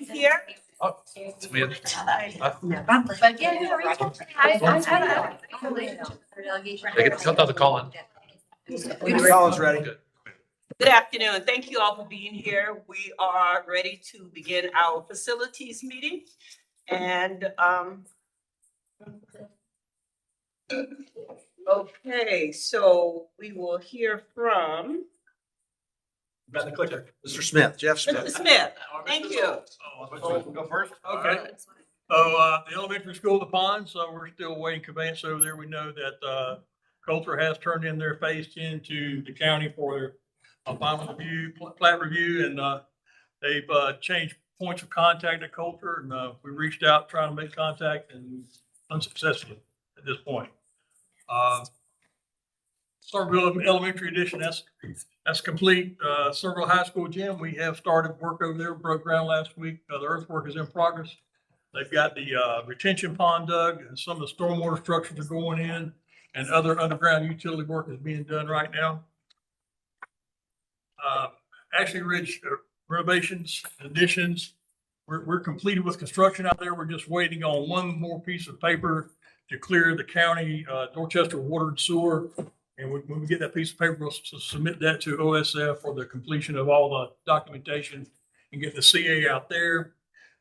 Here. Oh, it's me. But yeah, reach out to me. I Cut down the call in. Colin's ready. Good. Good afternoon. Thank you all for being here. We are ready to begin our facilities meeting. And okay, so we will hear from Got the clicker. Mr. Smith, Jeff Mr. Smith. Smith. Thank you. Go first? Okay. So, the elementary school, the ponds, so we're still waiting conveyance over there. We know that, Coulter has turned in their phase 10 to the county for their final review, plat review, and, they've, changed points of contact at Coulter, and, we reached out trying to make contact and unsuccessfully at this point. Starkville Elementary Edition, that's complete. Starkville High School gym, we have started work over there, broke ground last week. The earthwork is in progress. They've got the retention pond dug, and some of the stormwater structures are going in, and other underground utility work is being done right now. Ashley Ridge renovations, additions, we're completed with construction out there. We're just waiting on one more piece of paper to clear the county, Dorchester Water and Sewer. And when we get that piece of paper, we'll submit that to OSF for the completion of all the documentation and get the CA out there.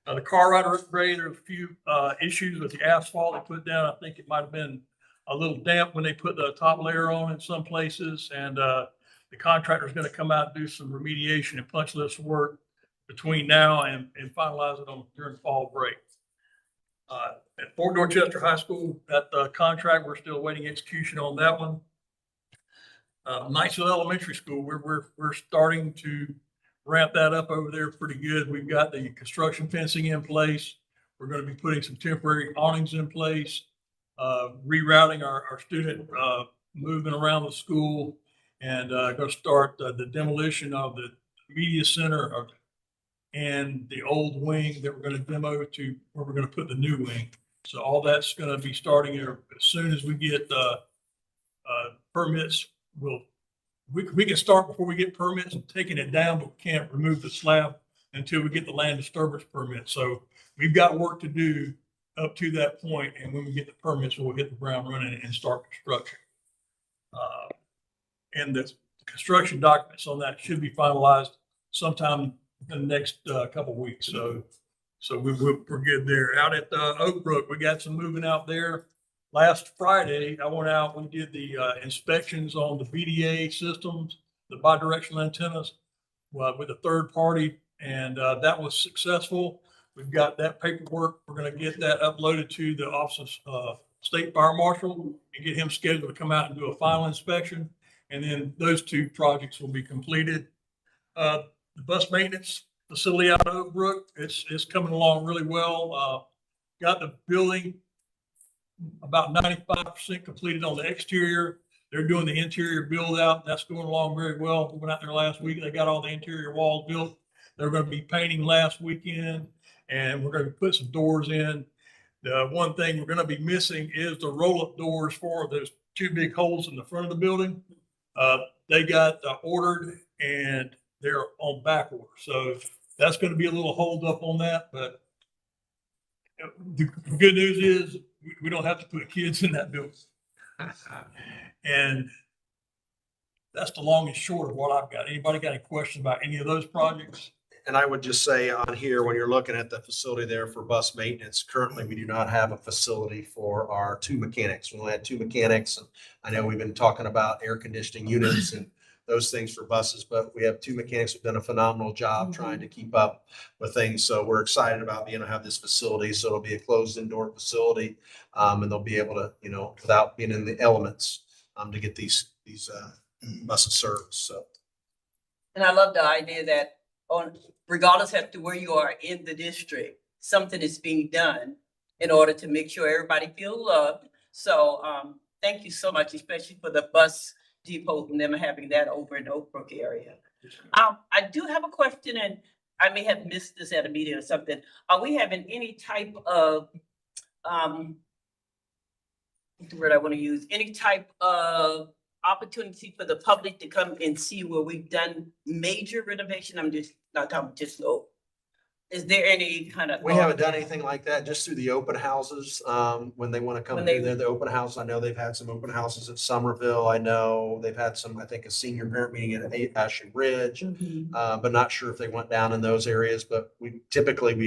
The car rider upgrade, there's a few issues with the asphalt they put down. I think it might have been a little damp when they put the top layer on in some places. And the contractor's going to come out and do some remediation and punch list work between now and finalize it on during fall break. At Fort Dorchester High School, that contract, we're still waiting execution on that one. Niceville Elementary School, we're starting to ramp that up over there pretty good. We've got the construction fencing in place. We're going to be putting some temporary awnings in place, rerouting our student movement around the school, and going to start the demolition of the media center and the old wing that we're going to demo to where we're going to put the new wing. So all that's going to be starting here as soon as we get permits. We can start before we get permits and taking it down, but we can't remove the slab until we get the land disturbance permit. So we've got work to do up to that point, and when we get the permits, we'll hit the ground running and start construction. And the construction documents on that should be finalized sometime in the next couple of weeks. So we're good there. Out at Oak Brook, we got some moving out there. Last Friday, I went out, we did the inspections on the VDA systems, the bidirectional antennas with a third party, and that was successful. We've got that paperwork. We're going to get that uploaded to the Office of State Fire Marshal and get him scheduled to come out and do a final inspection. And then those two projects will be completed. The bus maintenance facility out of Oak Brook, it's coming along really well. Got the building about 95% completed on the exterior. They're doing the interior build out. That's going along very well. We went out there last week. They got all the interior walls built. They're going to be painting last weekend, and we're going to put some doors in. The one thing we're going to be missing is the roll-up doors for those two big holes in the front of the building. They got ordered, and they're on back order. So that's going to be a little hold up on that. But the good news is we don't have to put kids in that building. And that's the long and short of what I've got. Anybody got any questions about any of those projects? And I would just say on here, when you're looking at the facility there for bus maintenance, currently we do not have a facility for our two mechanics. We only had two mechanics. And I know we've been talking about air conditioning units and those things for buses, but we have two mechanics who've done a phenomenal job trying to keep up with things. So we're excited about being able to have this facility. So it'll be a closed indoor facility, and they'll be able to, without being in the elements, to get these buses served. So. And I love the idea that regardless as to where you are in the district, something is being done in order to make sure everybody feels loved. So thank you so much, especially for the bus depot and them having that over in Oak Brook area. I do have a question, and I may have missed this at a meeting or something. Are we having any type of what's the word I want to use? Any type of opportunity for the public to come and see where we've done major renovation? I'm just not talking just low. Is there any kind of? We haven't done anything like that, just through the open houses, when they want to come When through they- there, the open house. I know they've had some open houses at Somerville. I know they've had some, I think, a senior parent meeting at Ashley Ridge. Mhm. But not sure if they went down in those areas, but we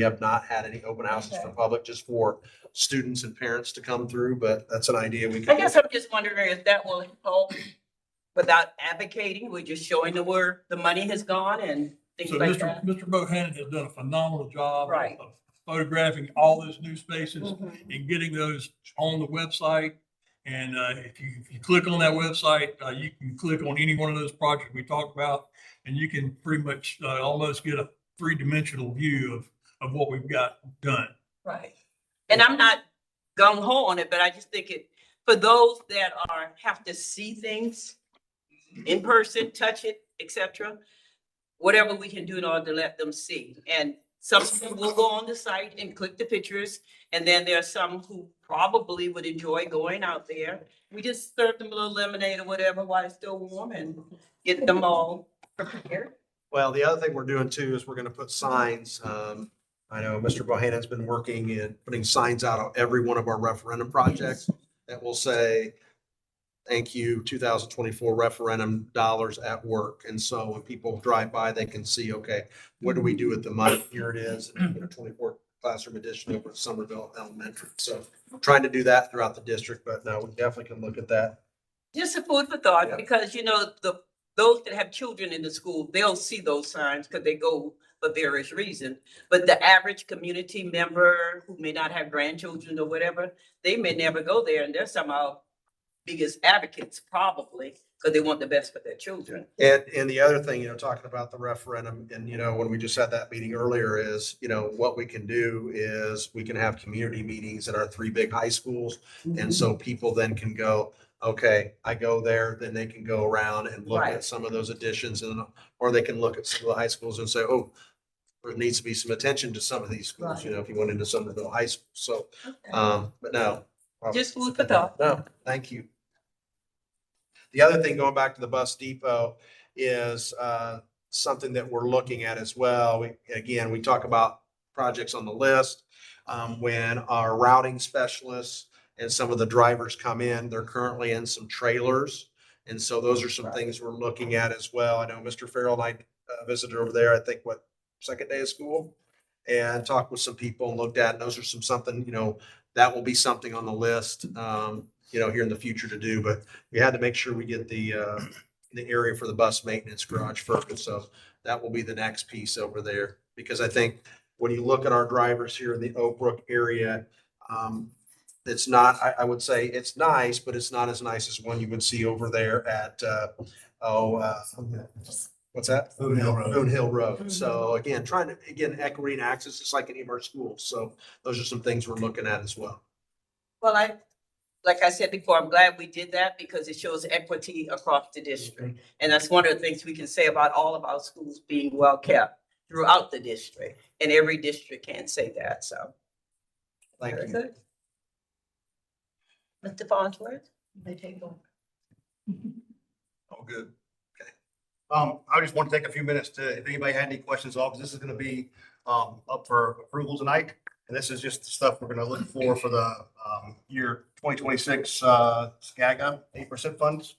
have not had any open houses for Okay. public, just for students and parents to come through, but that's an idea we I could. guess I'm just wondering if that will help without advocating. We're just showing them where the money has gone and things So like that. Mr. Bohannon has done a phenomenal job Right. of photographing all those new spaces Mhm. and getting those on the website. And if you click on that website, you can click on any one of those projects we talked about, and you can pretty much almost get a three-dimensional view of what we've got done. Right. And I'm not gung ho on it, but I just think for those that have to see things in person, touch it, etc., whatever we can do in order to let them see. And some people will go on the site and click the pictures. And then there are some who probably would enjoy going out there. We just serve them a little lemonade or whatever while it's still warm and get them all prepared. Well, the other thing we're doing too is we're gonna put signs. I know Mr. Bohannon's been working in putting signs out on every one of our referendum projects that will say, thank you, 2024 referendum dollars at work. And so when people drive by, they can see, okay, what do we do with the money? Here it is, 24 classroom addition over at Somerville Elementary. So trying to do that throughout the district, but no, we definitely can look at that. Just a food for thought, Yeah. because those that have children in the school, they'll see those signs because they go for various reasons. But the average community member who may not have grandchildren or whatever, they may never go there, and they're some of our biggest advocates probably because they want the best for their children. And the other thing, talking about the referendum and, when we just had that meeting earlier is, what we can do is we can have community meetings at our three big high schools. And so people then can go, okay, I go there, then they can go around and look Right. at some of those additions or they can look at some of the high schools and say, oh, there needs to be some attention to some of these schools, Right. if you went into some of the high schools. So, but no. Just food for thought. No, thank you. The other thing, going back to the bus depot, is something that we're looking at as well. We talk about projects on the list. When our routing specialists and some of the drivers come in, they're currently in some trailers. And so those are some things we're looking at as well. I know Mr. Farrell and I visited over there, I think, second day of school? And talked with some people and looked at, and those are something, that will be something on the list, here in the future to do, but we had to make sure we get the area for the bus maintenance garage first. So that will be the next piece over there, because I think when you look at our drivers here in the Oak Brook area, it's not, I would say it's nice, but it's not as nice as one you would see over there at, what's that? Boone Hill Road. Boone Hill Road. So again, equity and access, just like any of our schools. So those are some things we're looking at as well. Well, like I said before, I'm glad we did that because it shows equity across the district. And that's one of the things we can say about all of our schools being well kept throughout the district. And every district can say that, so. Thank Very you. good. Mr. Farnsworth? Oh, good. Okay. I just want to take a few minutes if anybody had any questions, because this is going to be up for approval tonight. And this is just the stuff we're going to look for the year 2026 SCAGA 8% funds.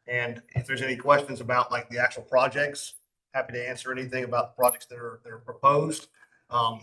And if there's any questions about like the actual projects, happy to answer anything about the projects that are proposed.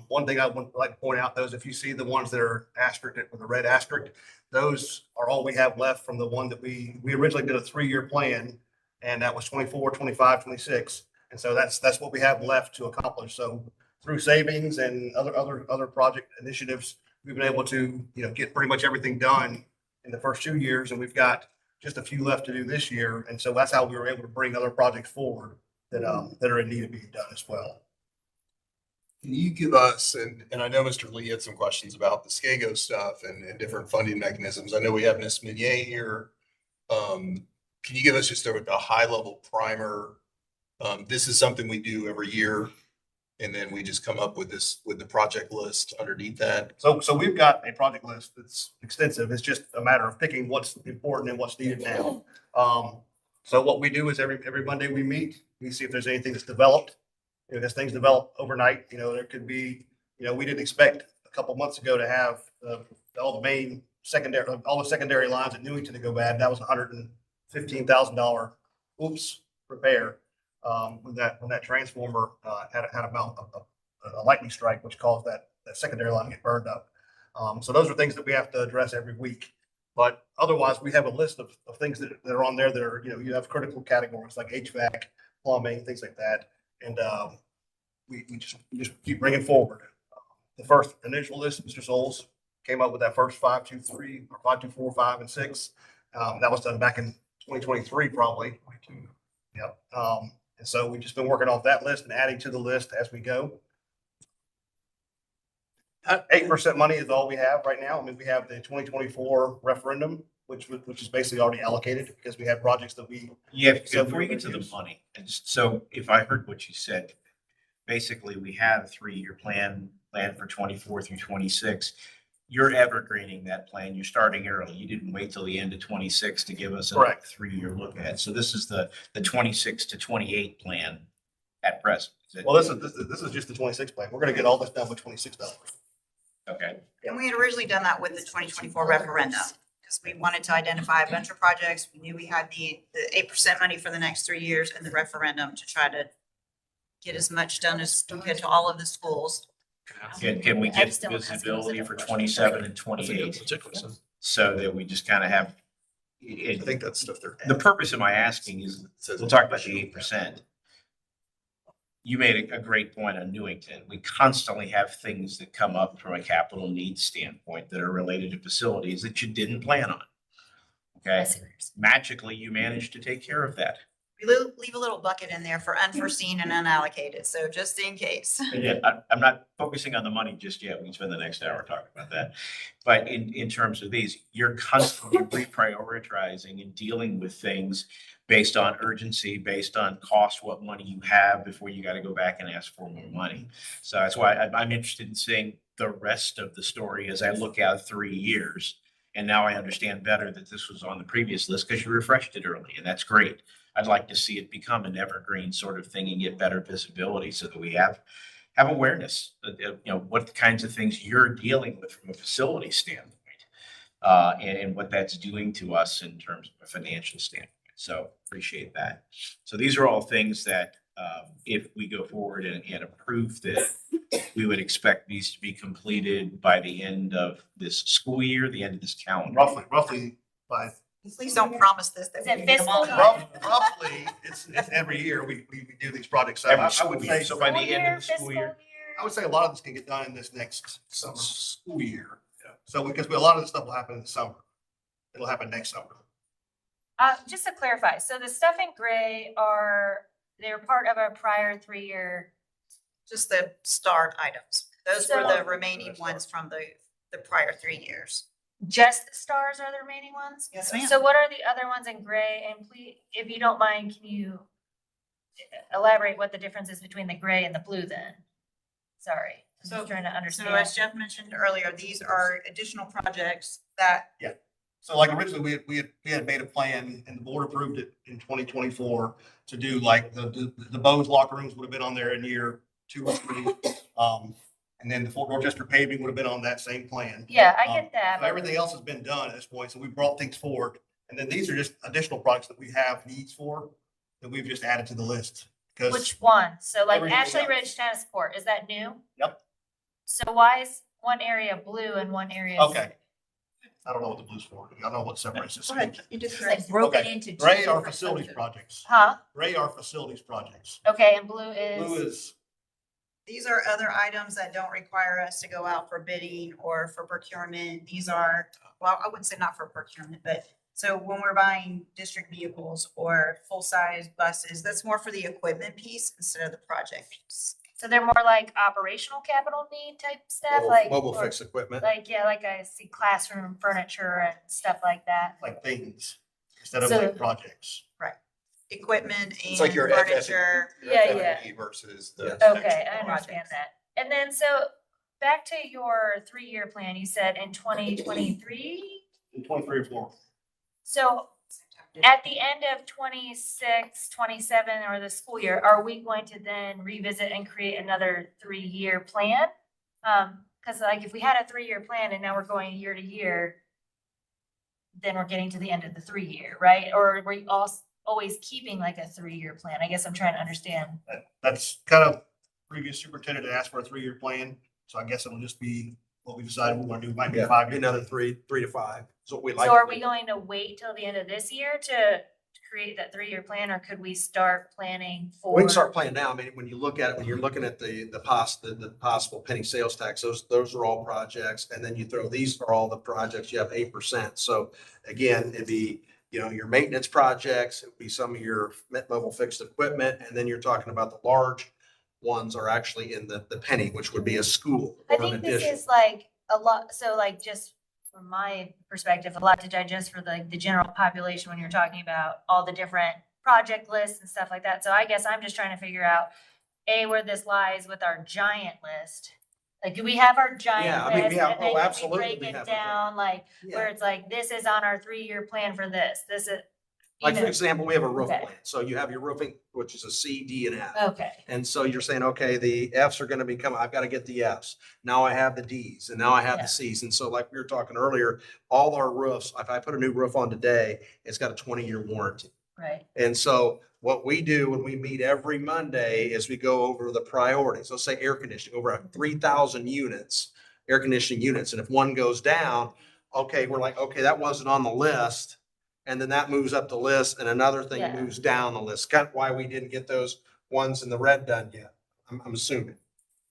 One thing I would like to point out, those, if you see the ones that are asterisked with the red asterisk, those are all we have left from the one that we originally did a 3-year plan, and that was 24, 25, 26. And so that's what we have left to accomplish. So through savings and other project initiatives, we've been able to, get pretty much everything done in the first 2 years, and we've got just a few left to do this year. And so that's how we were able to bring other projects forward that are in need of being done as well. Can you give us, and I know Mr. Lee had some questions about the SCAGO stuff and different funding mechanisms. I know we have Ms. Meunier here. Can you give us just a high level primer? This is something we do every year, and then we just come up with the project list underneath that. So we've got a project list that's extensive. It's just a matter of picking what's important and what's needed now. So what we do is every Monday we meet, we see if there's anything that's developed. If this thing's developed overnight, there could be You know, we didn't expect a couple months ago to have all the secondary lines at Newington to go bad. That was $115,000 repair. When that transformer had a lightning strike, which caused that secondary line to get burned up. So those are things that we have to address every week. But otherwise, we have a list of things that are on there that are, you know, you have critical categories like HVAC, plumbing, things like that. And we just keep bringing forward. The first initial list, Mr. Souls came up with that first 5, 2, 3, or 5, 2, 4, 5, and 6. That was done back in 2023, probably. Yep. And so we've just been working off that list and adding to the list as we go. 8% money is all we have right now. I mean, we have the 2024 referendum, which is basically already allocated because we have projects that we. Yeah, So before you get to the money, and so if I heard what you said, basically we have a 3-year plan for 24 through 26. You're evergreening that plan. You're starting early. You didn't wait till the end of 26 to give us a Correct. 3-year look ahead. So this is the 26 to 28 plan at present. Is it? Well, this is just the 26 plan. We're going to get all this done with $26. Okay. And we had originally done that with the 2024 referendum, because we wanted to identify a bunch of projects. We knew we had the 8% money for the next 3 years and the referendum to try to get as much done as we could to all of the schools. Can we I get just don't ask visibility those for other 27 and That's a good 28 particular. so that we just kind of have? I think that's stuff they're. The purpose of my asking is, we'll talk about the 8%. You made a great point on Newington. We constantly have things that come up from a capital needs standpoint that are related to facilities that you didn't plan on. Okay, magically, you managed to take care of that. We leave a little bucket in there for unforeseen and unallocated, so just in case. Yeah, I'm not focusing on the money just yet. We can spend the next hour talking about that. But in terms of these, you're constantly reprioritizing and dealing with things based on urgency, based on cost, what money you have before you got to go back and ask for more money. So that's why I'm interested in seeing the rest of the story as I look out 3 years. And now I understand better that this was on the previous list because you refreshed it early, and that's great. I'd like to see it become an evergreen sort of thing and get better visibility so that we have awareness of, you know, what kinds of things you're dealing with from a facility standpoint, and what that's doing to us in terms of a financial standpoint. So appreciate that. So these are all things that if we go forward and approve this, we would expect these to be completed by the end of this school year, the end of this calendar. Roughly by. Please don't promise this. Is That it we get them all fiscal done. Roughly, it's every year we do these projects. So Every I school would year. say, So by the end of the school Fiscal year. I would say a lot of this can get done in this next summer school year. So because a lot of this stuff will happen in the summer. It'll happen next summer. Just to clarify, so the stuff in gray they're part of a prior 3-year, Just the start items. Those were So- the remaining ones from the prior 3 years. just the stars are the remaining ones? Yes, ma'am. So what are the other ones in gray? And please, if you don't mind, can you elaborate what the difference is between the gray and the blue then? Sorry, I'm So- just trying to So understand. as Jeff mentioned earlier, these are additional projects that So like originally we had made a plan and the board approved it in 2024 to do like the Bose locker rooms would have been on there in year 2 or 3. And then the Fort Dorchester paving would have been on that same plan. Yeah, I get that. So but- everything else has been done at this point. So we brought things forward. And then these are just additional projects that we have needs for that we've just added to the list. Because Which one? So like Everything Ashley else. Ridge Tennis Court, is that new? Yep. So why is one area blue and one area? Okay. I don't know what the blue's for. I don't know what separates this. Go ahead, you just It's like said. broken Okay. into two Gray are different facilities sections. projects. Huh? Gray are facilities projects. Okay, and blue Blue is, is, These are other items that don't require us to go out for bidding or for procurement. These are, well, I wouldn't say not for procurement, but so when we're buying district vehicles or full-size buses, that's more for the equipment piece instead of the project piece. so they're more like operational capital need type stuff, like. Mobile or- fix equipment. Like, yeah, like I see classroom furniture and stuff like that. like things instead of So- like projects. Equipment It's like and your furniture. Yeah. versus the. Yes. Okay, I understand Projects. that. And then, so back to your 3-year plan, you said in 2023? In 23 or 4. So at the end of 26, 27, or the school year, are we going to then revisit and create another 3-year plan? Cause like if we had a 3-year plan and now we're going year to year, then we're getting to the end of the 3-year, right? Or were you always keeping like a 3-year plan? I guess I'm trying to understand. That's kind of previous superintendent asked for a 3-year plan. So I guess it'll just be what we decided we want to do. Might be Yeah, 5 years. another 3 to 5 is what we like. So are to we do. going to wait till the end of this year to create that 3-year plan, or could we start planning for? We can start planning now. I mean, when you look at it, when you're looking at the possible penny sales tax, those are all projects. And then you throw, these are all the projects, you have 8%. So again, it'd be, your maintenance projects, it'd be some of your mobile fixed equipment. And then you're talking about the large ones are actually in the penny, which would be a school. I or an think this addition. is like a lot, so like just from my perspective, a lot to digest for the general population when you're talking about all the different project lists and stuff like that. So I guess I'm just trying to figure out, A, where this lies with our giant list. Like, do we have our Yeah, giant I mean, list? yeah, And then oh, can we absolutely break we it have a down, like, Yeah. where it's like, this is on our 3-year plan for this, this is. you Like, for know, example, we have a roof Okay. plan. So you have your roofing, which is a C, D, and F. Okay, And so you're saying, okay, the Fs are gonna be coming, I've got to get the Fs. Now I have the Ds and now I have Yeah. the Cs. And so like we were talking earlier, all our roofs, if I put a new roof on today, it's got a 20-year warranty. right. And so what we do when we meet every Monday is we go over the priorities. Let's say air conditioning, over 3,000 units, air conditioning units. And if one goes down, okay, we're like, okay, that wasn't on the list. And then that moves up the list and another thing Yeah. moves down the list. Kind of why we didn't get those ones in the red done yet. I'm assuming.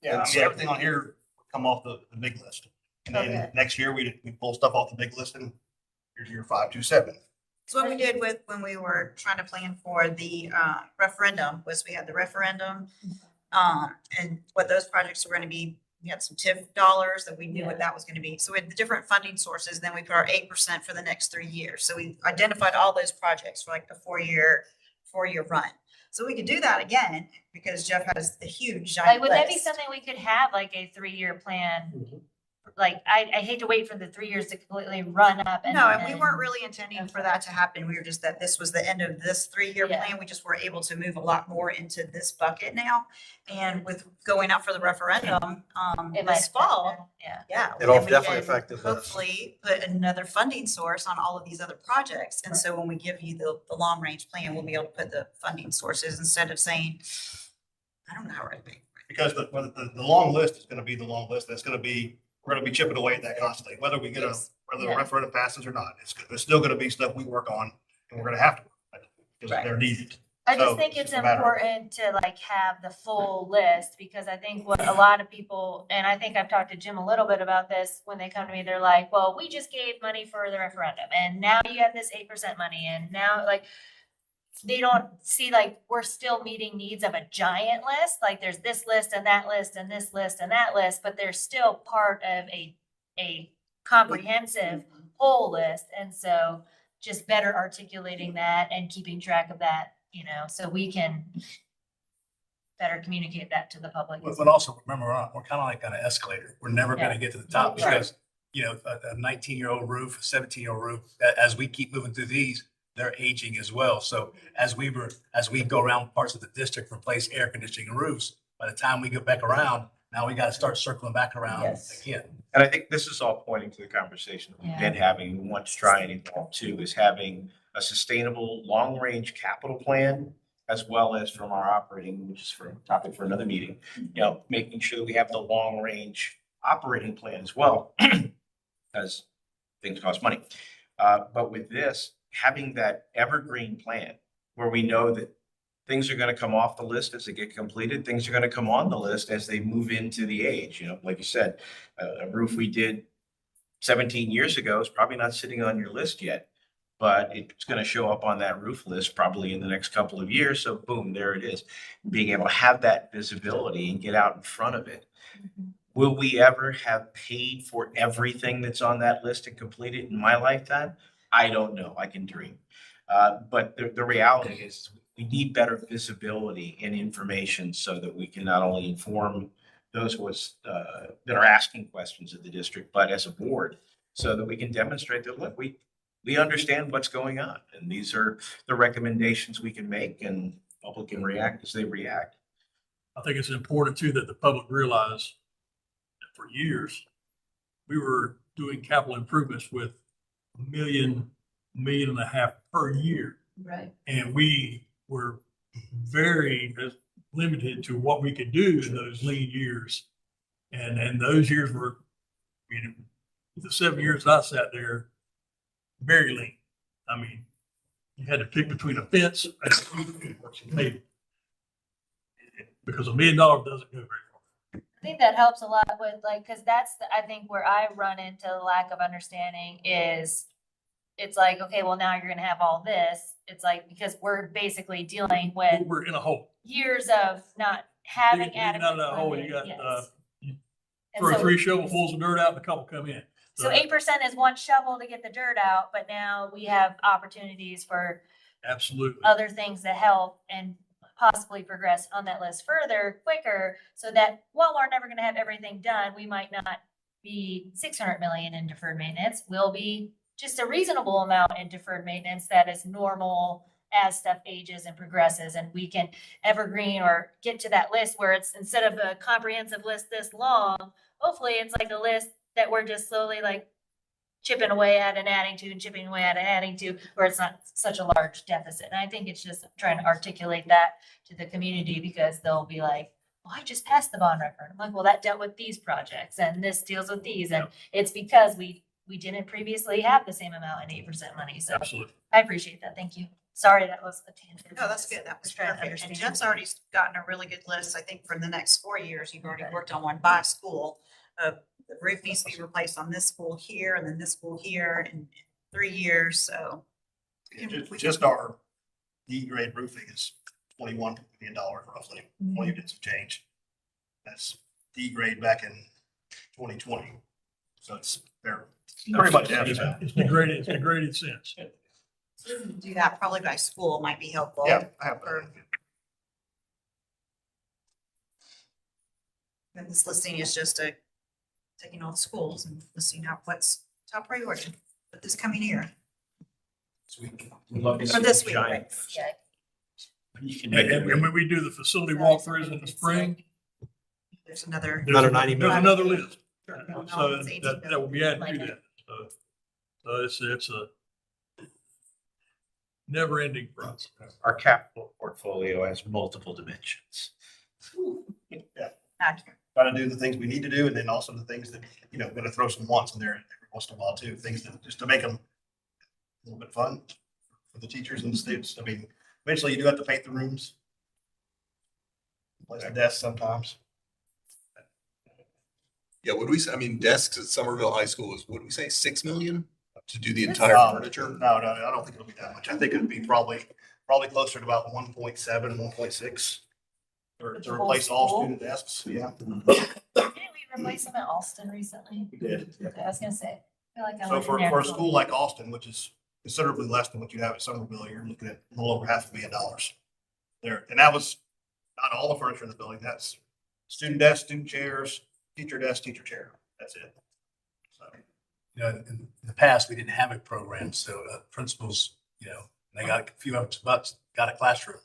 Yeah, I And mean, so- everything on here would come off the big list. And then Okay. next year, we pull stuff off the big list and here's your 527. So what we did when we were trying to plan for the referendum was we had the referendum. And what those projects were gonna be, we had some TIF dollars that we knew what that was gonna be. So we had the different funding sources, then we put our 8% for the next 3 years. So we identified all those projects for like the 4-year run. So we could do that again because Jeff has the huge Like, giant would that be list. something we could have, like a 3-year plan? Mhm. Like, I hate to wait for the 3 years to completely run up and. No, and we then- weren't really intending for that to happen. We were just that this was the end of this 3-year Yeah. plan. We just were able to move a lot more into this bucket now. And with going out for the referendum, It might this fall, affect that, yeah. It'll then we definitely can affect the list. Hopefully put another funding source on all of these other projects. And so when we give you the long range plan, we'll be able to put the funding sources instead of saying, I don't know how we're gonna pay. Because the long list is gonna be the long list. That's gonna be, we're gonna be chipping away at that constantly, whether we get Yes. whether Yeah. the referendum passes or not. It's still gonna be stuff we work on and we're gonna have to, work on it because Right. they're needed. I just So, think it's it's a matter of- important to like have the full list, because I think what a lot of people, and I think I've talked to Jim a little bit about this, when they come to me, they're like, well, we just gave money for the referendum and now you have this 8% money and now like, they don't see like, we're still meeting needs of a giant list, like there's this list and that list and this list and that list, but they're still part of a comprehensive whole list. And so just better articulating that and keeping track of that, so we can better communicate that to the public. But also remember, we're kind of like on an escalator. We're never going Yeah. to get to the top Right. because, a 19-year-old roof, a 17-year-old roof, as we keep moving through these, they're aging as well. So as we go around parts of the district, replace air conditioning roofs, by the time we get back around, now we got to start circling back around Yes. again. And I think this is all pointing to the conversation that we've been having, and want to try and evolve to, is having a sustainable, long-range capital plan, as well as from our operating, which is for a topic for another meeting, making sure that we have the long-range operating plan as well, because things cost money. But with this, having that evergreen plan where we know that things are going to come off the list as they get completed, things are going to come on the list as they move into the age, like you said, a roof we did 17 years ago is probably not sitting on your list yet, but it's going to show up on that roof list probably in the next couple of years. So boom, there it is. Being able to have that visibility and get out in front of it. Will we ever have paid for everything that's on that list and completed in my lifetime? I don't know. I can dream. But the reality is we need better visibility and information so that we can not only inform those that are asking questions of the district, but as a board, so that we can demonstrate that, look, we understand what's going on. And these are the recommendations we can make, and public can react as they react. I think it's important too that the public realize for years, we were doing capital improvements with $1.5 million per year. Right. And we were very limited to what we could do in those lean years. And those years were, the 7 years I sat there, very lean. I mean, you had to pick between a fence and maybe. Because $1 million doesn't go very far. I think that helps a lot with like, cause that's I think where I run into the lack of understanding is it's like, okay, well now you're gonna have all this. It's like, because we're basically dealing with We're in a hole. years of not having Digging adequate out of that hole, funding, you got, yes. you And throw so- 3 shovelfuls of dirt out and a couple come in. So 8% is one shovel to get the dirt out, but now we have opportunities for Absolutely. other things that help and possibly progress on that list further, quicker, so that while we're never gonna have everything done, we might not be 600 million in deferred maintenance. We'll be just a reasonable amount in deferred maintenance that is normal as stuff ages and progresses, and we can evergreen or get to that list where it's, instead of a comprehensive list this long, hopefully it's like a list that we're just slowly like chipping away at and adding to and chipping away at and adding to, where it's not such a large deficit. And I think it's just trying to articulate that to the community, because they'll be like, well, I just passed the bond referendum. I'm like, well, that dealt with these projects and this deals with these. And it's because we didn't previously have the same amount in 8% money. So Absolutely. I appreciate that. Thank you. Sorry, that was a tangent. No, that's good. That was Just trying to perfect. And understand. Jeff's already gotten a really good list, I think, for the next 4 years. You've already worked on one by school. The roof needs to be replaced on this school here and then this school here in 3 years, so. Just our D grade roofing is $21 million roughly, 20 units of change. That's D grade back in 2020. So they're pretty much half. It's degraded since. Do that probably by school might be helpful. Yeah, I have. And this listing is just taking all the schools and listing out what's top priority for this coming year. For this week, right? Yeah. You can And make it and when we do the facility walkthroughs in the spring, There's another. there's Another 90 there's million. another list. No, So it's 18 that will be added to million. that. So it's a never ending process. Our capital portfolio has multiple dimensions. Accurate. Try to do the things we need to do, and then also the things that, we're gonna throw some wants in there every once in a while too, things that, just to make them a little bit fun for the teachers and the students. I mean, eventually you do have to paint the rooms. Replace the desks sometimes. Yeah, would we, I mean, desks at Somerville High School is, would we say 6 million to do the That's- entire No, furniture? No, I don't think it'll be that much. I think it'd be probably closer to about 1.7, 1.6. Or With to the whole replace all school? student desks, yeah. Didn't we replace them at Alston recently? We did. Okay, I was gonna say. I feel like I So went in for, there for a and- school like Austin, which is considerably less than what you have at Somerville, you're looking at a little over $500,000 there. And that was not all the furniture in the building. That's student desks, student chairs, teacher desk, teacher chair. That's it. So, In the past, we didn't have a program, so principals, they got a few $100, got a classroom.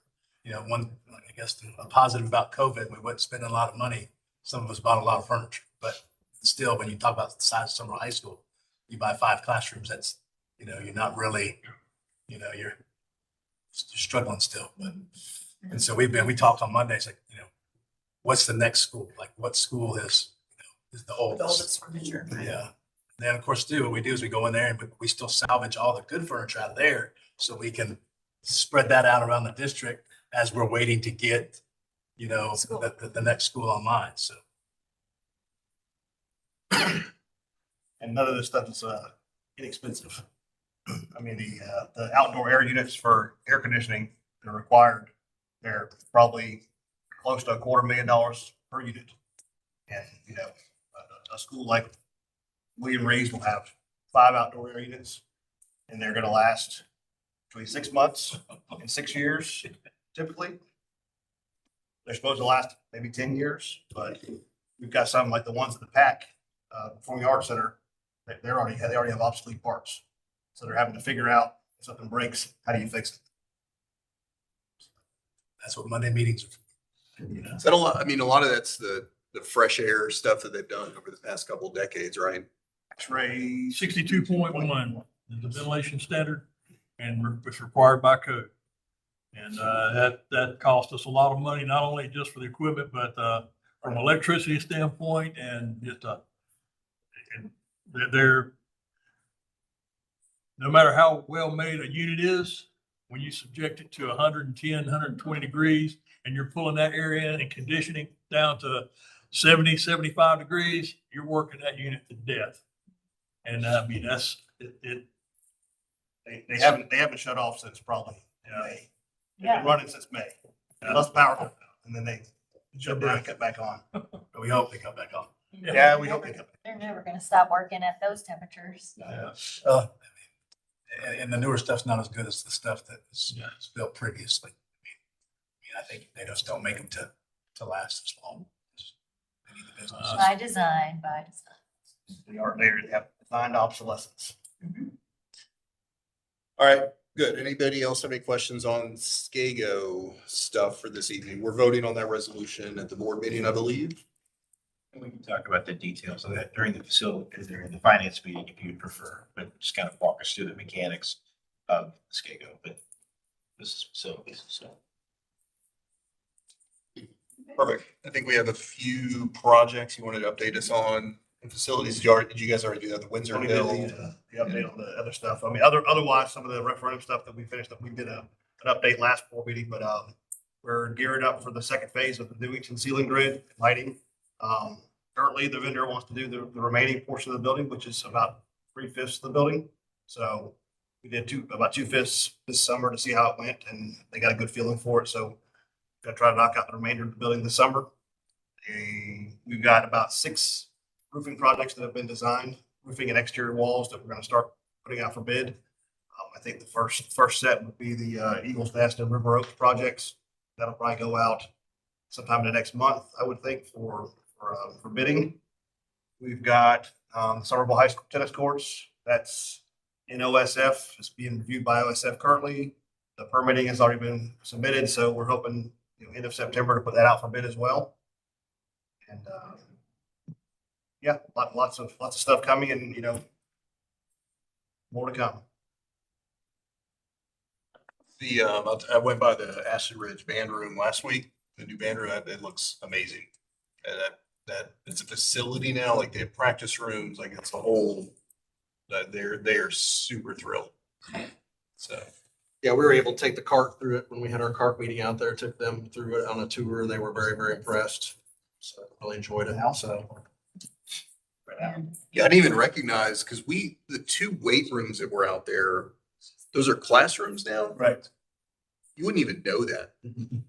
One, I guess, a positive about COVID, we wasn't spending a lot of money. Some of us bought a lot of furniture, but still, when you talk about the size of Summer High School, you buy 5 classrooms, that's, you're not really, you're struggling still. But, and so we talked on Mondays, like, what's the next school? Like, what school is the The oldest? oldest furniture. Yeah. Then, of course, what we do is we go in there and we still salvage all the good furniture out of there so we can spread that out around the district as we're waiting to get, School. the next school online. So. and none of this stuff is inexpensive. I mean, the outdoor air units for air conditioning, they're required. They're probably close to $250,000 per unit. And, a school like William Reeves will have 5 outdoor air units, and they're gonna last between 6 months and 6 years typically. They're supposed to last maybe 10 years, but we've got some like the ones at the PAC, Performing Arts Center, they already have obsolete parts. So they're having to figure out if something breaks, how do you fix it? That's what Monday meetings are. Is that a lot? I mean, a lot of that's the the fresh air stuff that they've done over the past couple of decades, right? X-ray. 62.1 is the ventilation standard and it's required by code. And that cost us a lot of money, not only just for the equipment, but from an electricity standpoint and just and they're no matter how well made a unit is, when you subject it to 110, 120 degrees and you're pulling that area in and conditioning down to 70, 75 degrees, you're working that unit to death. And I mean, that's it. They haven't shut off since probably May. They've Yeah. been running since May. Less power goes down, and then they shut down and cut back on. But we hope they come back on. Yeah, we hope they come. They're never gonna stop working at those temperatures. And the newer stuff's not as good as the stuff that was built previously. I think they just don't make them to last as long. They need the business. By design, by design. They are there. They have designed obsolescence. All right, good. Anybody else have any questions on SCAGO stuff for this evening? We're voting on that resolution at the board meeting, I believe. And we can talk about the details of that during the facility, during the finance meeting if you'd prefer, but just kind of walk us through the mechanics of SCAGO, but this is facilities, so. Perfect. I think we have a few projects you wanted to update us on. In facilities, did you guys already do that? The Windsor Only did Hill? the update on the other stuff. I mean, otherwise, some of the referendum stuff that we finished up, we did an update last board meeting, but we're geared up for the second phase of the Newington ceiling grid lighting. Currently, the vendor wants to do the remaining portion of the building, which is about 3/5 of the building. So we did about 2/5 this summer to see how it went, and they got a good feeling for it. So gonna try to knock out the remainder of the building this summer. We've got about 6 roofing projects that have been designed, roofing and exterior walls that we're gonna start putting out for bid. I think the first set would be the Eagles Nest and River Oaks projects. That'll probably go out sometime in the next month, I would think, for bidding. We've got Somerville High School tennis courts. That's in OSF. It's being reviewed by OSF currently. The permitting has already been submitted, so we're hoping, end of September to put that out for bid as well. And yeah, lots of stuff coming, and more to come. I went by the Ashley Ridge band room last week, the new band room, it looks amazing. And that it's a facility now, like they have practice rooms, like it's a whole, that they're super thrilled. So. Yeah, we were able to take the cart through it when we had our cart meeting out there, took them through it on a tour. They were very, very impressed. So really enjoyed it. So. Yeah, I didn't even recognize, because the 2 weight rooms that were out there, those are classrooms now? Right. You wouldn't even know that.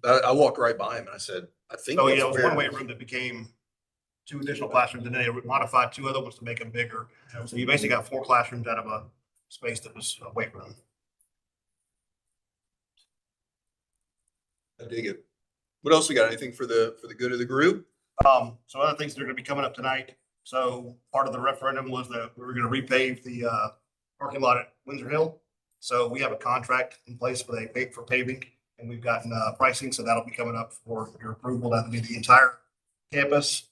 I walked right by him and I said, I think. So that's yeah, it was where- one weight room that became 2 additional classrooms, and then they modified 2 other ones to make them bigger. So you basically got 4 classrooms out of a space that was a weight room. I dig it. What else we got? Anything for the good of the group? So other things that are gonna be coming up tonight. So part of the referendum was that we were gonna repave the parking lot at Windsor Hill. So we have a contract in place for paving, and we've gotten pricing, so that'll be coming up for your approval. That'll be the entire campus.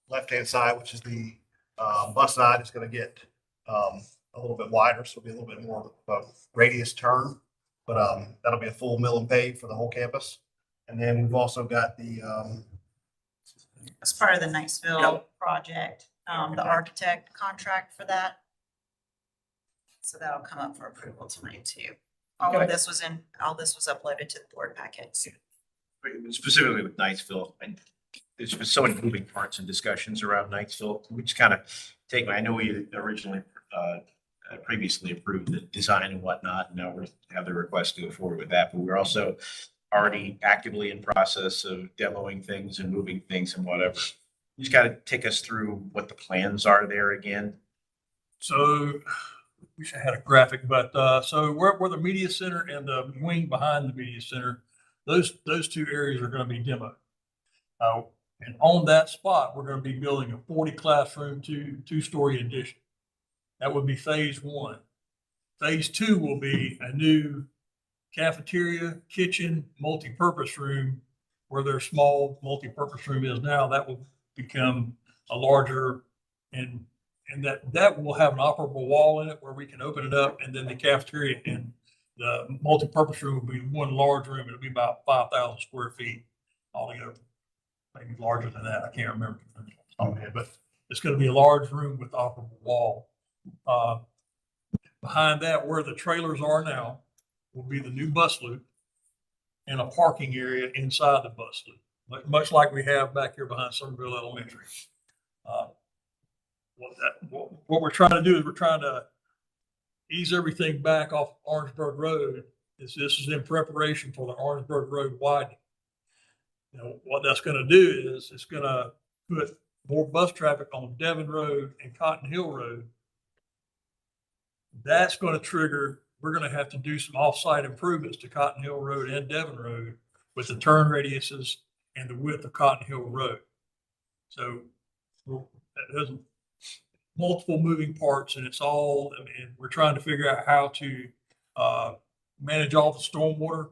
Left-hand side, which is the bus side, is gonna get a little bit wider, so it'll be a little bit more of a radius turn. But that'll be a full mill and pave for the whole campus. And then we've also got the As part of the Niceville project, the architect contract for that. So that'll come up for approval tonight too. All of this was uploaded to the board packets. Specifically with Knightsville, and there's been so many moving parts and discussions around Knightsville. We just kind of I know we originally previously approved the design and whatnot, and now we have the request to go forward with that, but we're also already actively in process of demoing things and moving things and whatever. You just got to take us through what the plans are there again. So, wish I had a graphic, but so where the media center and the wing behind the media center, those 2 areas are going to be demoed. And on that spot, we're going to be building a 40 classroom, 2-story addition. That would be phase 1. Phase 2 will be a new cafeteria, kitchen, multi-purpose room where their small multipurpose room is now, that will become a larger and that will have an operable wall in it where we can open it up, and then the cafeteria and the multipurpose room will be one large room. It'll be about 5,000 square feet altogether. Maybe larger than that. I can't remember. But it's going to be a large room with operable wall. Behind that, where the trailers are now, will be the new bus loop and a parking area inside the bus loop, much like we have back here behind Somerville Elementary. What we're trying to do is we're trying to ease everything back off Orangeburg Road. This is in preparation for the Orangeburg Road widening. You know, what that's going to do is it's going to put more bus traffic on Devon Road and Cotton Hill Road. That's going to trigger, we're going to have to do some off-site improvements to Cotton Hill Road and Devon Road with the turn radiuses and the width of Cotton Hill Road. So there's multiple moving parts, and it's all, and we're trying to figure out how to manage all the stormwater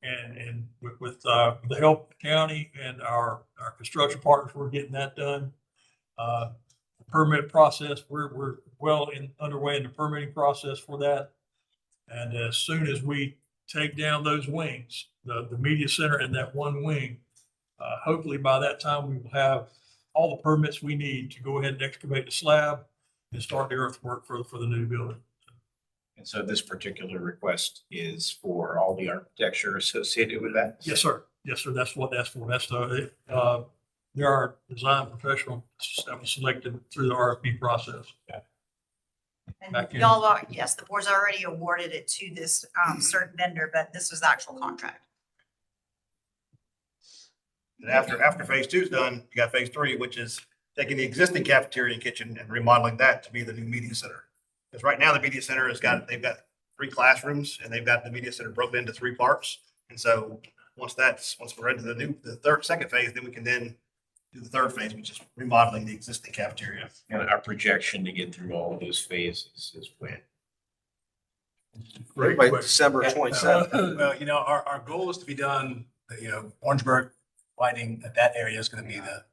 and with the help of the county and our construction partners, we're getting that done. The permit process, we're well underway in the permitting process for that. And as soon as we take down those wings, the media center and that one wing, hopefully by that time we will have all the permits we need to go ahead and excavate the slab and start the earthwork for the new building. And so this particular request is for all the architecture associated with that? Yes, sir. Yes, sir. That's what that's for. That's there are design professionals that was selected through the RFP process. Back And in. y'all, yes, the board's already awarded it to this certain vendor, but this was the actual contract. And after phase two is done, you got phase three, which is taking the existing cafeteria and kitchen and remodeling that to be the new media center. Because right now the media center they've got 3 classrooms and they've got the media center broken into 3 parts. And so once we're into the second phase, then we can then do the third phase, which is remodeling the existing cafeteria. And our projection to get through all of those phases is when? Right by December 27th. Well, you know, our goal is to be done, you know, Orangeburg widening at that area is going to be the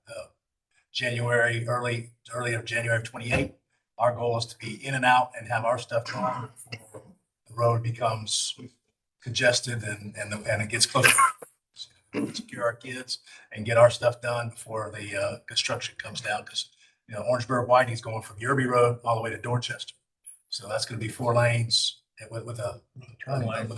early of January of 28. Our goal is to be in and out and have our stuff done before the road becomes congested and it gets closer. Secure our kids and get our stuff done before the construction comes down. Because, you know, Orangeburg widening is going from Yerby Road all the way to Dorchester. So that's going to be 4 lanes with a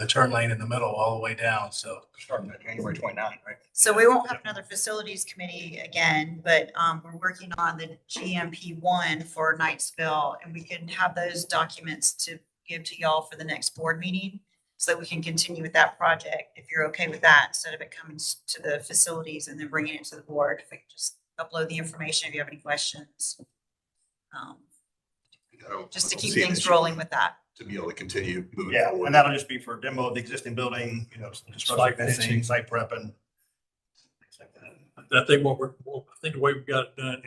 turn lane in the middle all the way down. So Starting at January 29, right? So we won't have another facilities committee again, but we're working on the GMP 1 for Knightsville, and we can have those documents to give to y'all for the next board meeting so that we can continue with that project, if you're okay with that, instead of it coming to the facilities and then bringing it to the board. If we can just upload the information if you have any questions. Just to keep things rolling with that. To be able to continue moving Yeah, forward. and that'll just be for demo of the existing building, you know, construction Site fencing, fencing. site prep and things like that. I think I think the way we got it done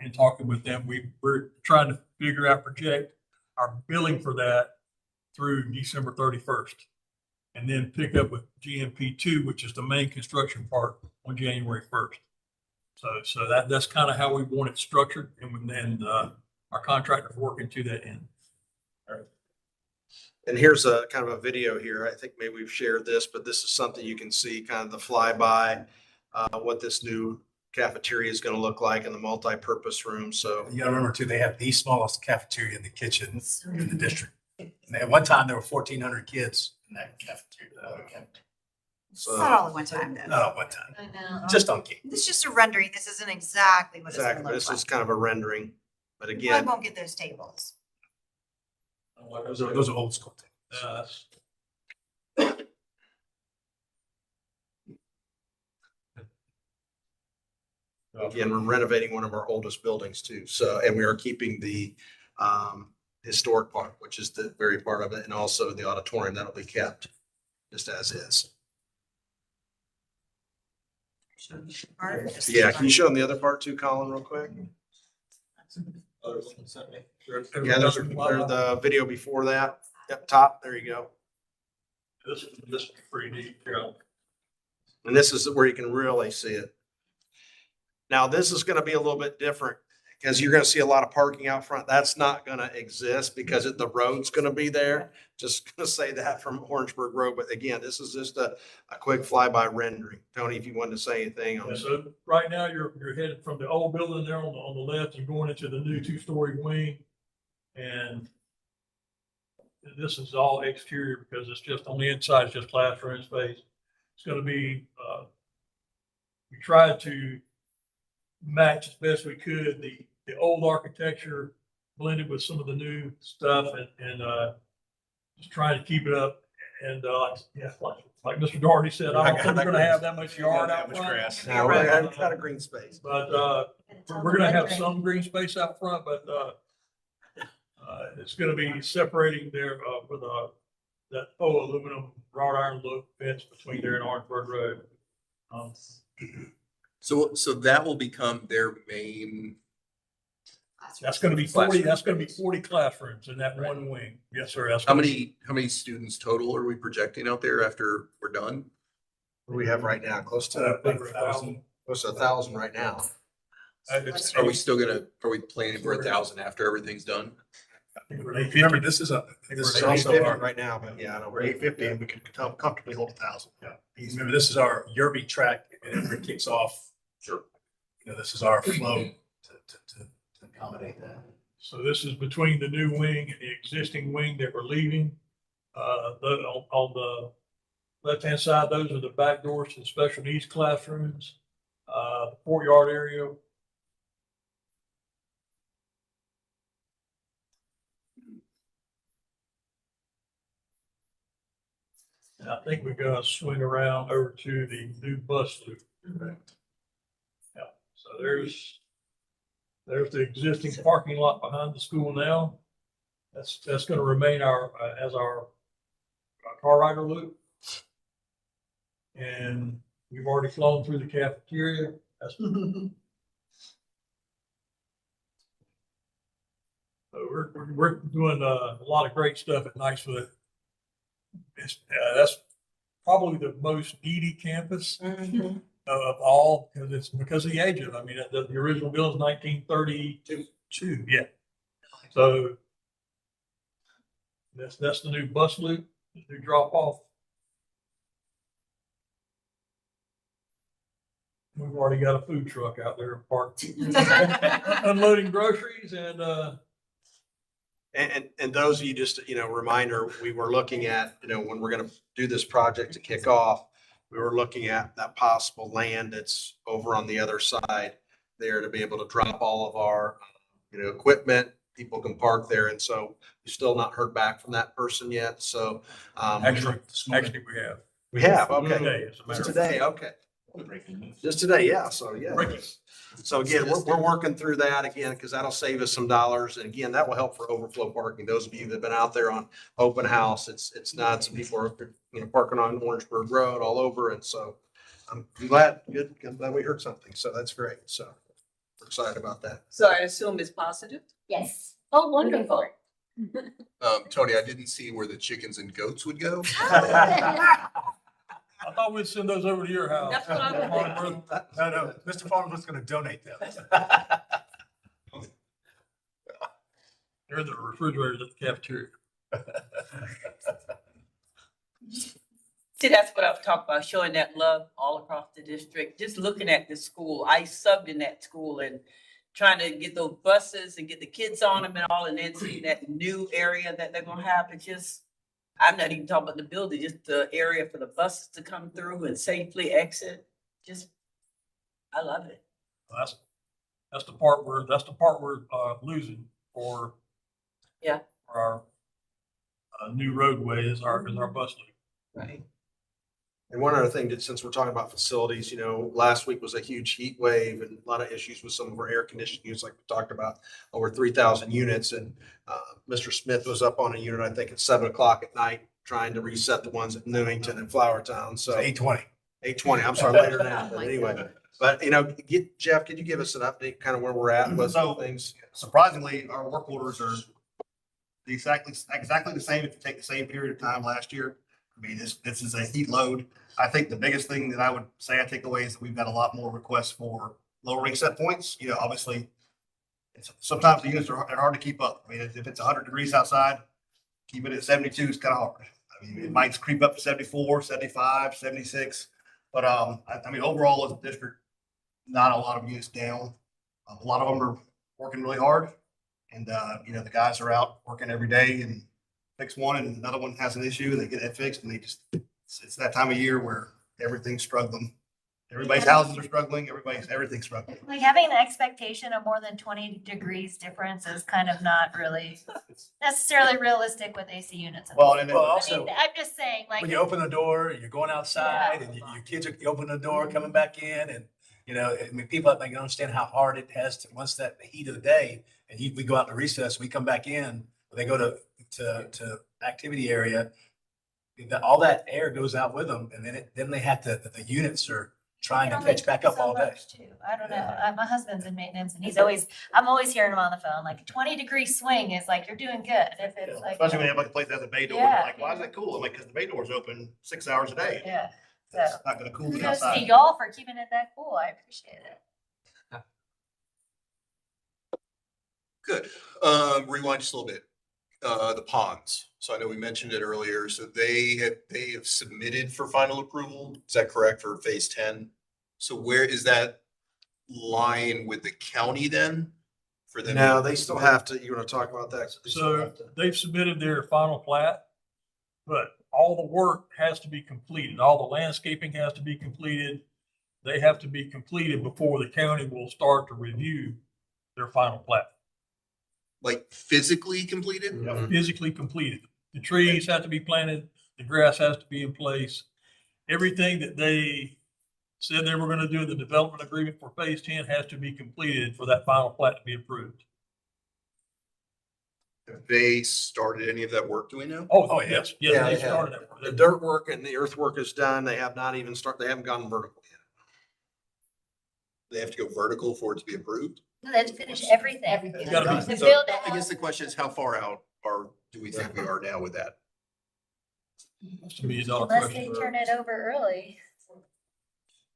in talking with them, we're trying to figure out, project our billing for that through December 31st. And then pick up with GMP 2, which is the main construction part, on January 1st. So that's kind of how we want it structured, and then our contractor's working to that end. And here's a kind of a video here. I think maybe we've shared this, but this is something you can see kind of the flyby, what this new cafeteria is going to look like in the multi-purpose room. So you gotta remember too, they have the smallest cafeteria in the kitchen in the district. And at one time, there were 1,400 kids in that cafeteria. It's not all at one time though. Not at one time, I know. just on kids. This is just a rendering. This isn't exactly what it's gonna exactly, look this like. is kind of a rendering, but You again, probably won't get those tables. Those are old school things. again, we're renovating one of our oldest buildings too. So, and we are keeping the historic part, which is the very part of it, and also the auditorium that'll be kept just as is. Yeah, can you show them the other part too, Colin, real quick? Yeah, there's the video before that. Up top, there you go. This is pretty neat. And this is where you can really see it. Now, this is gonna be a little bit different because you're gonna see a lot of parking out front. That's not gonna exist because the road's gonna be there. Just gonna say that from Orangeburg Road. But again, this is just a quick flyby rendering. Tony, if you wanted to say anything on Yeah, this. so right now, you're headed from the old building there on the left and going into the new two-story wing. And this is all exterior because it's just on the inside, it's just classroom space. It's gonna be, we tried to match as best we could the old architecture blended with some of the new stuff and just trying to keep it up. And yeah, like Mr. Doherty said, I don't think we're gonna have that much yard out front. Now, we're gonna have a green space. But we're gonna have some green space out front, but it's gonna be separating there with that faux aluminum wrought iron look fence between there and Orangeburg Road. So that will become their main. That's gonna be 40 classrooms in that one wing. Yes, sir. That's How gonna be- many students total are we projecting out there after we're done? What do we have right now? Close to over 1,000. 1,000 right now. It's- Are we planning for 1,000 after everything's done? I think we're at 850. Remember, this is It's our, also hard right now, but yeah, I don't. We're 850 and we can comfortably hold 1,000. yeah, remember, this is our Yerby track and it kicks off. Sure. You know, this is our flow to accommodate that. So this is between the new wing and the existing wing that we're leaving. On the left-hand side, those are the back doors to the special needs classrooms. The courtyard area. And I think we're gonna swing around over to the new bus loop. Yeah, so there's the existing parking lot behind the school now. That's gonna remain as our car rider loop. And we've already flown through the cafeteria. So we're doing a lot of great stuff at Niceville. That's probably the most needy campus of all, because of the age of it. I mean, the original building is 1932, yeah. So that's the new bus loop, the new drop off. We've already got a food truck out there parked, unloading groceries And those of you, just, reminder, we were looking at, when we're gonna do this project to kick off, we were looking at that possible land that's over on the other side there to be able to drop all of our, equipment. People can park there. And so we've still not heard back from that person yet. So, actually we have. we have, okay. Today, as a matter Just of today, okay. Just today, yeah. So, yeah. Breaking. So again, we're working through that again, because that'll save us some dollars. And again, that will help for overflow parking. Those of you that have been out there on open house, it's not, some people are, parking on Orangeburg Road all over. And so I'm glad we heard something. So that's great. So we're excited about that. So I assume it's positive? Yes. Oh, wonderful. Tony, I didn't see where the chickens and goats would go. I thought we'd send those over to your house. That's what I was thinking. No, Mr. Farmer's gonna donate them. They're in the refrigerators at the cafeteria. See, that's what I was talking about, showing that love all across the district, just looking at the school. I subbed in that school and trying to get those buses and get the kids on them and all, and then seeing that new area that they're gonna have. It just, I'm not even talking about the building, just the area for the buses to come through and safely exit. Just, I love it. That's the part we're losing for. Yeah. For our new roadway is our bus loop. Right. And one other thing that, since we're talking about facilities, last week was a huge heat wave and a lot of issues with some of our air conditioning units, like we talked about, over 3,000 units. And Mr. Smith was up on a unit, I think at 7:00 at night, trying to reset the ones at Newington and Flowertown. So 820. 8:20, I'm sorry, later than that, but anyway. But, Jeff, could you give us an update, kind of where we're at with So- things? Surprisingly, our work orders are exactly the same if you take the same period of time last year. I mean, this is a heat load. I think the biggest thing that I would say I take away is that we've got a lot more requests for lowering set points. You know, obviously, sometimes the units are hard to keep up. I mean, if it's 100 degrees outside, keep it at 72 is kind of hard. I mean, it might creep up to 74, 75, 76. But I mean, overall as a district, not a lot of units down. A lot of them are working really hard. And, you know, the guys are out working every day and fix one and another one has an issue and they get that fixed and it's that time of year where everything's struggling. Everybody's houses are struggling, everything's struggling. Like having an expectation of more than 20 degrees difference is kind of not really necessarily realistic with AC units. Well, and then Well, I also, mean, I'm just saying, like, when you open the door, you're going outside and your kids are opening the door, coming back in and, you know, I mean, people, I think, understand how hard it has to, once that the heat of the day and we go out to recess, we come back in, they go to activity area, all that air goes out with them and then they have to, the units are trying to catch back up all day. Too. I don't know. My husband's in maintenance and I'm always hearing him on the phone, like a 20-degree swing is like, you're doing good. If it's like. especially when you have like a place that has a bay door, Yeah. like, why is that cool? I'm like, because the bay door is open 6 hours a day. Yeah. It's not gonna cool me Kudos to outside. y'all for keeping it that cool. I appreciate it. Good. Rewind just a little bit. The ponds. So I know we mentioned it earlier. So they have submitted for final approval. Is that correct for phase 10? So where is that line with the county then? For them? Now, they still have to, you want to talk about that? They still So have to- they've submitted their final plat, but all the work has to be completed. All the landscaping has to be completed. They have to be completed before the county will start to review their final plat. Like physically completed? Mhm. Physically completed. The trees have to be planted, the grass has to be in place. Everything that they said they were gonna do in the development agreement for phase 10 has to be completed for that final plat to be approved. Have they started any of that work, do we know? Oh, yeah. yes, Yeah, yes, they they have. started that. The dirt work and the earthwork is done. They have not even they haven't gone vertical yet. They have to go vertical for it to be approved? No, they have to finish everything. It's gotta be- To So build a I guess house. the question is, how far out do we think we are now with that? That's $1 million Unless they question. turn it over early.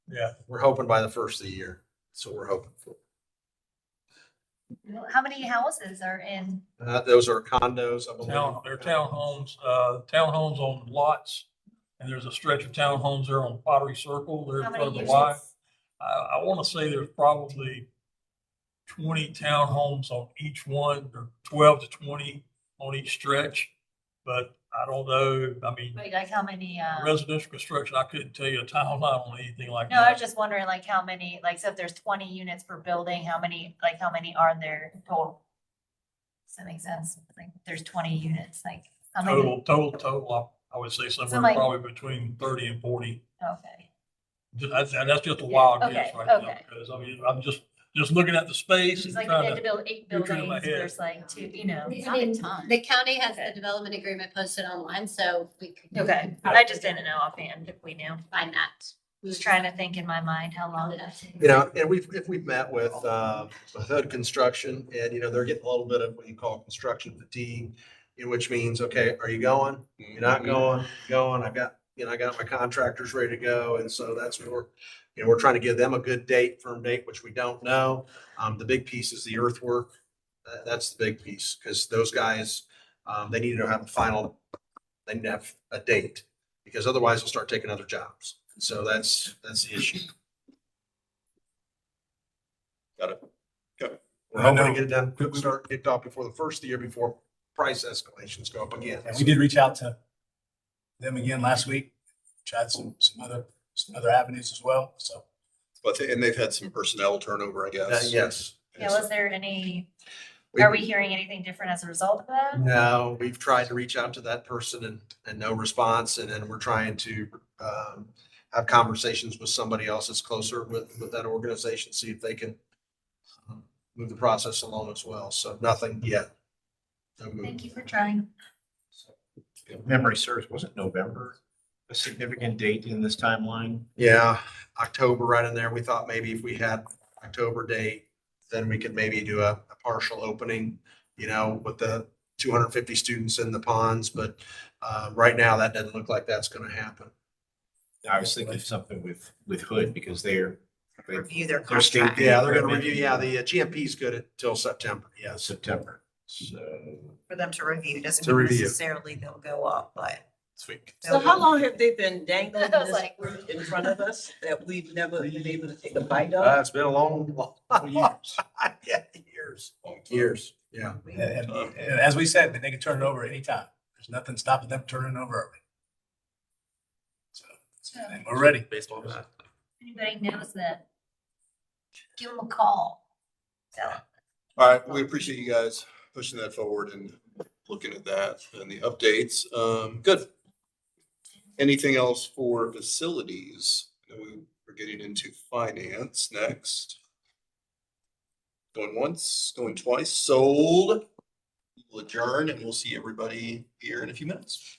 Yeah, We're hoping by the first of the year. That's what we're hoping for. How many houses are in? Those are condos, I believe. they're townhomes, townhomes on lots. And there's a stretch of townhomes there on Pottery Circle, there in How front many of the Y. units? I want to say there's probably 20 townhomes on each one, or 12 to 20 on each stretch. But I don't know, I mean, Like how many, residential construction, I couldn't tell you a timeline on anything like no, I was that. just wondering like how many, like, so if there's 20 units per building, how many are there total? Does that make sense? Like, if there's 20 units, like, how many? Total, I would say somewhere like- probably between 30 and 40. Okay. And that's just a wild guess Okay, right now, okay. because I mean, I'm just looking at the space It's and like if they trying had to to, build 8 picture it in my buildings, head. there's like 2, you know. I mean, the county has the development agreement posted online, so we could. Okay, I just didn't know offhand if we knew. Find that. I was trying to think in my mind how long. You know, and we've met with Hood Construction and, you know, they're getting a little bit of what you call construction fatigue. Which means, okay, are you going? You're not going, going, I got my contractors ready to go. And so that's what we're trying to give them a good firm date, which we don't know. The big piece is the earthwork. That's the big piece, because those guys, they need to have they need to have a date, because otherwise they'll start taking other jobs. So that's the issue. Got it. Good. We're hoping to get it done, start kicked off before the first of the year, before price escalations go up again. And we did reach out to them again last week, tried some other avenues as well, so. And they've had some personnel turnover, I guess. Yes. Yeah, was there any, are we hearing anything different as a result of that? No, we've tried to reach out to that person and no response. And then we're trying to have conversations with somebody else that's closer with that organization, see if they can move the process along as well. So nothing yet. No move. Thank you for trying. If memory serves, wasn't November a significant date in this timeline? Yeah, October right in there. We thought maybe if we had October date, then we could maybe do a partial opening, with the 250 students in the ponds, but right now that doesn't look like that's going to happen. I was thinking something with Hood because they Review their Their state- contract Yeah, they're going to review. Yeah, the GMP is good until September. Yes. September. So for them to review. Doesn't To mean review. necessarily they'll go up, but. Sweet. So how long have they been dangling I was this like- fruit in front of us that we've never been able to take a bite of? It's been a long years. Yeah, years. Yeah. And as we said, they can turn it over anytime. There's nothing stopping them turning it over early. So, and we're ready. Baseball. Anybody knows that, give them a call. So. All right, we appreciate you guys pushing that forward and looking at that and the updates. Good. Anything else for facilities? We're getting into finance next. Going once, going twice, sold. We'll adjourn and we'll see everybody here in a few minutes.